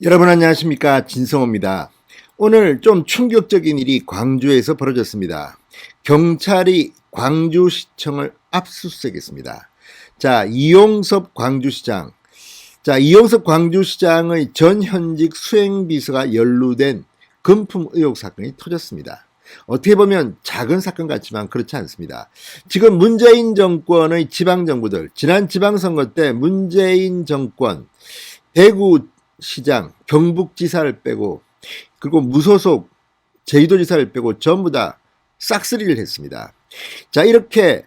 여러분 안녕하십니까, 진성호입니다. 오늘 좀 충격적인 일이 광주에서 벌어졌습니다. 경찰이 광주시청을 압수수색했습니다. 자, 이용섭 광주시장. 이용섭 광주시장의 전 현직 수행비서가 연루된 금품 의혹 사건이 터졌습니다. 어떻게 보면 작은 사건 같지만 그렇지 않습니다. 지금 문재인 정권의 지방정부들, 지난 지방선거 때 문재인 정권, 대구시장, 경북지사를 빼고, 그리고 무소속 제주도지사를 빼고 전부 다 싹쓸이를 했습니다. 자, 이렇게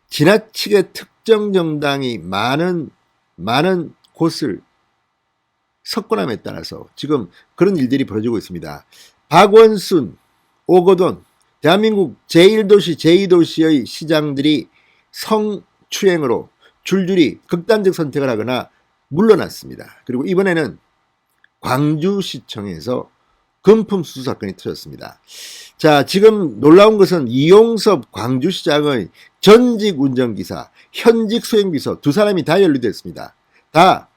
지나치게 특정 정당이 많은 곳을 석권함에 따라서 지금 그런 일들이 벌어지고 있습니다. 박원순, 오거돈, 대한민국 제1도시, 제2도시의 시장들이 성추행으로 줄줄이 극단적 선택을 하거나 물러났습니다. 그리고 이번에는 광주시청에서 금품 수수 사건이 터졌습니다. 자, 지금 놀라운 것은 이용섭 광주시장의 전직 운전기사, 현직 수행비서 두 사람이 다 연루됐습니다. 다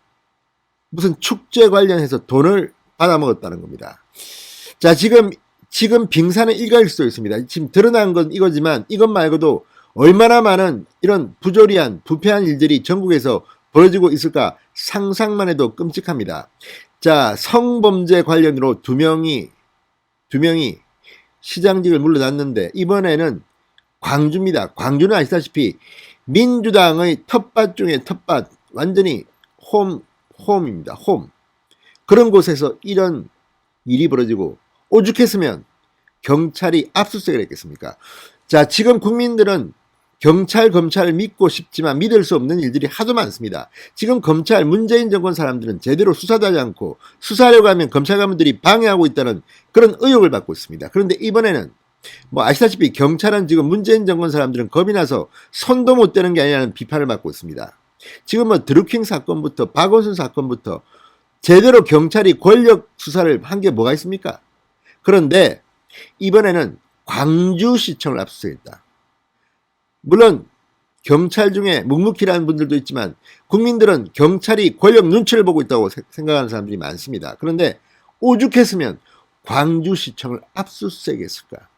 무슨 축제 관련해서 돈을 받아먹었다는 겁니다. 자, 지금 빙산의 일각일 수도 있습니다. 지금 드러난 건 이거지만 이것 말고도 얼마나 많은 이런 부조리한 부패한 일들이 전국에서 벌어지고 있을까 상상만 해도 끔찍합니다. 자, 성범죄 관련으로 두 명이 시장직을 물러났는데 이번에는 광주입니다. 광주는 아시다시피 민주당의 텃밭 중에 텃밭, 완전히 홈입니다. 홈. 그런 곳에서 이런 일이 벌어지고 오죽했으면 경찰이 압수수색을 했겠습니까? 자, 지금 국민들은 경찰, 검찰을 믿고 싶지만 믿을 수 없는 일들이 하도 많습니다. 지금 검찰, 문재인 정권 사람들은 제대로 수사도 하지 않고 수사하려고 하면 검찰 관원들이 방해하고 있다는 그런 의혹을 받고 있습니다. 그런데 이번에는 아시다시피 경찰은 지금 문재인 정권 사람들은 겁이 나서 손도 못 대는 게 아니라는 비판을 받고 있습니다. 지금 드루킹 사건부터 박원순 사건부터 제대로 경찰이 권력 수사를 한 게 뭐가 있습니까? 그런데 이번에는 광주시청을 압수수색했다. 물론 경찰 중에 묵묵히라는 분들도 있지만 국민들은 경찰이 권력 눈치를 보고 있다고 생각하는 사람들이 많습니다. 그런데 오죽했으면 광주시청을 압수수색했을까?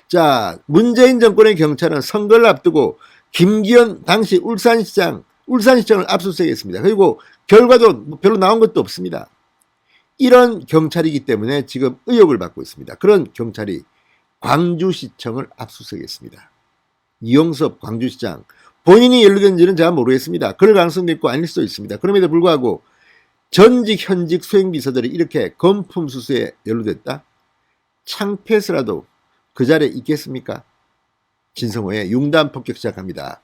자, 문재인 정권의 경찰은 선거를 앞두고 김기현 당시 울산시청을 압수수색했습니다. 그리고 결과도 별로 나온 것도 없습니다. 이런 경찰이기 때문에 지금 의혹을 받고 있습니다. 그런 경찰이 광주시청을 압수수색했습니다. 이용섭 광주시장 본인이 연루된지는 제가 모르겠습니다. 그럴 가능성도 있고 아닐 수도 있습니다. 그럼에도 불구하고 전직 현직 수행비서들이 이렇게 금품 수수에 연루됐다? 창피해서라도 그 자리에 있겠습니까? 진성호의 융단 폭격 시작합니다.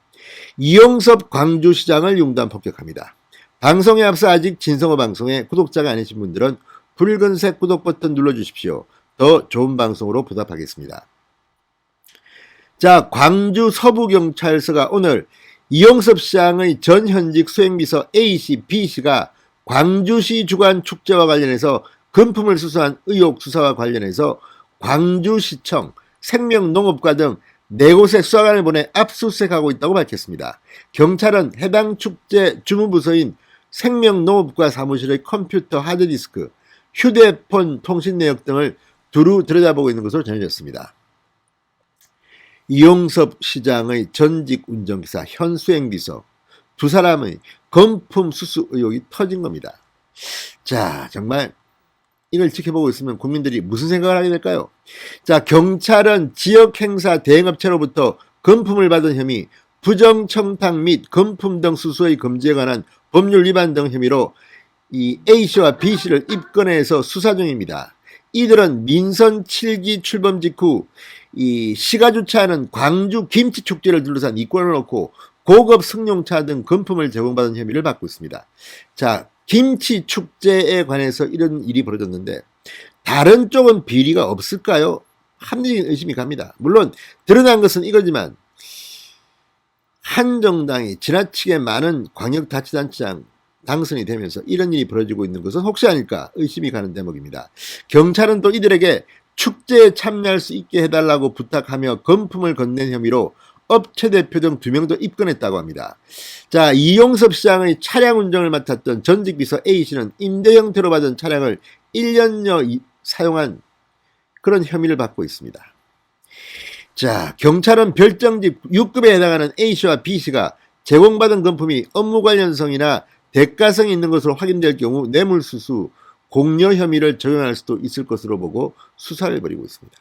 이용섭 광주시장을 융단 폭격합니다. 방송에 앞서 아직 진성호 방송에 구독자가 아니신 분들은 붉은색 구독 버튼 눌러주십시오. 더 좋은 방송으로 보답하겠습니다. 자, 광주 서부경찰서가 오늘 이용섭 시장의 전 현직 수행비서 A씨, B씨가 광주시 주관 축제와 관련해서 금품을 수수한 의혹 수사와 관련해서 광주시청, 생명농업과 등 4곳의 수사관을 보내 압수수색하고 있다고 밝혔습니다. 경찰은 해당 축제 주무부서인 생명농업과 사무실의 컴퓨터 하드디스크, 휴대폰 통신 내역 등을 두루 들여다보고 있는 것으로 전해졌습니다. 이용섭 시장의 전직 운전기사, 현 수행비서 두 사람의 금품 수수 의혹이 터진 겁니다. 자, 정말 이걸 지켜보고 있으면 국민들이 무슨 생각을 하게 될까요? 자, 경찰은 지역행사 대행업체로부터 금품을 받은 혐의, 부정청탁 및 금품 등 수수의 금지에 관한 법률 위반 등 혐의로 이 A씨와 B씨를 입건해서 수사 중입니다. 이들은 민선 7기 출범 직후 이 시가 주차하는 광주 김치축제를 둘러싼 이권을 놓고 고급 승용차 등 금품을 제공받은 혐의를 받고 있습니다. 자, 김치축제에 관해서 이런 일이 벌어졌는데 다른 쪽은 비리가 없을까요? 합리적인 의심이 갑니다. 물론 드러난 것은 이거지만 한 정당이 지나치게 많은 광역자치단체장 당선이 되면서 이런 일이 벌어지고 있는 것은 혹시 아닐까 의심이 가는 대목입니다. 경찰은 또 이들에게 축제에 참여할 수 있게 해달라고 부탁하며 금품을 건넨 혐의로 업체 대표 등 2명도 입건했다고 합니다. 자, 이용섭 시장의 차량 운전을 맡았던 전직 비서 A씨는 임대 형태로 받은 차량을 1년여 사용한 그런 혐의를 받고 있습니다. 자, 경찰은 별정집 6급에 해당하는 A씨와 B씨가 제공받은 금품이 업무 관련성이나 대가성이 있는 것으로 확인될 경우 뇌물수수, 공여 혐의를 적용할 수도 있을 것으로 보고 수사를 벌이고 있습니다.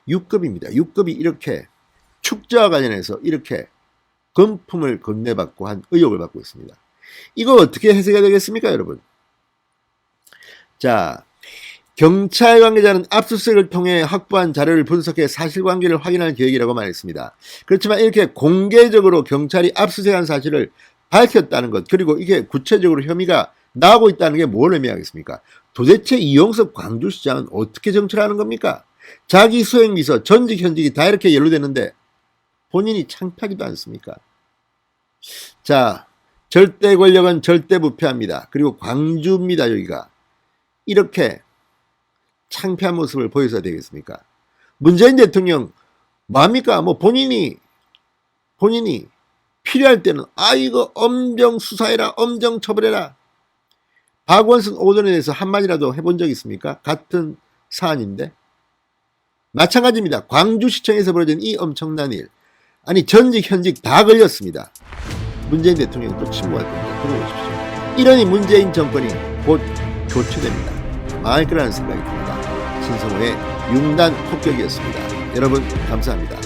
6급입니다. 6급이 이렇게 축제와 관련해서 이렇게 금품을 건네받고 한 의혹을 받고 있습니다. 이거 어떻게 해석해야 되겠습니까, 여러분? 자, 경찰 관계자는 압수수색을 통해 확보한 자료를 분석해 사실관계를 확인할 계획이라고 말했습니다. 그렇지만 이렇게 공개적으로 경찰이 압수수색한 사실을 밝혔다는 것, 그리고 이게 구체적으로 혐의가 나오고 있다는 게 뭘 의미하겠습니까? 도대체 이용섭 광주시장은 어떻게 정치를 는 겁니까? 자기 수행비서, 전직, 현직이 다 이렇게 연루되는데 본인이 창피하지도 않습니까? 자, 절대 권력은 절대 부패합니다. 그리고 광주입니다, 여기가. 이렇게 창피한 모습을 보여줘야 되겠습니까? 문재인 대통령 뭡니까? 뭐 본인이 필요할 때는 이거 엄정 수사해라, 엄정 처벌해라. 박원순 오전에 대해서 한마디라도 해본 적 있습니까? 같은 사안인데. 마찬가지입니다. 광주시청에서 벌어진 이 엄청난 일. 아니, 전직 현직 다 걸렸습니다. 문재인 대통령이 또 침묵할 겁니다. 들어보십시오. 이러니 문재인 정권이 곧 교체됩니다. 망할 거라는 생각이 듭니다. 신성호의 융단 폭격이었습니다. 여러분 감사합니다.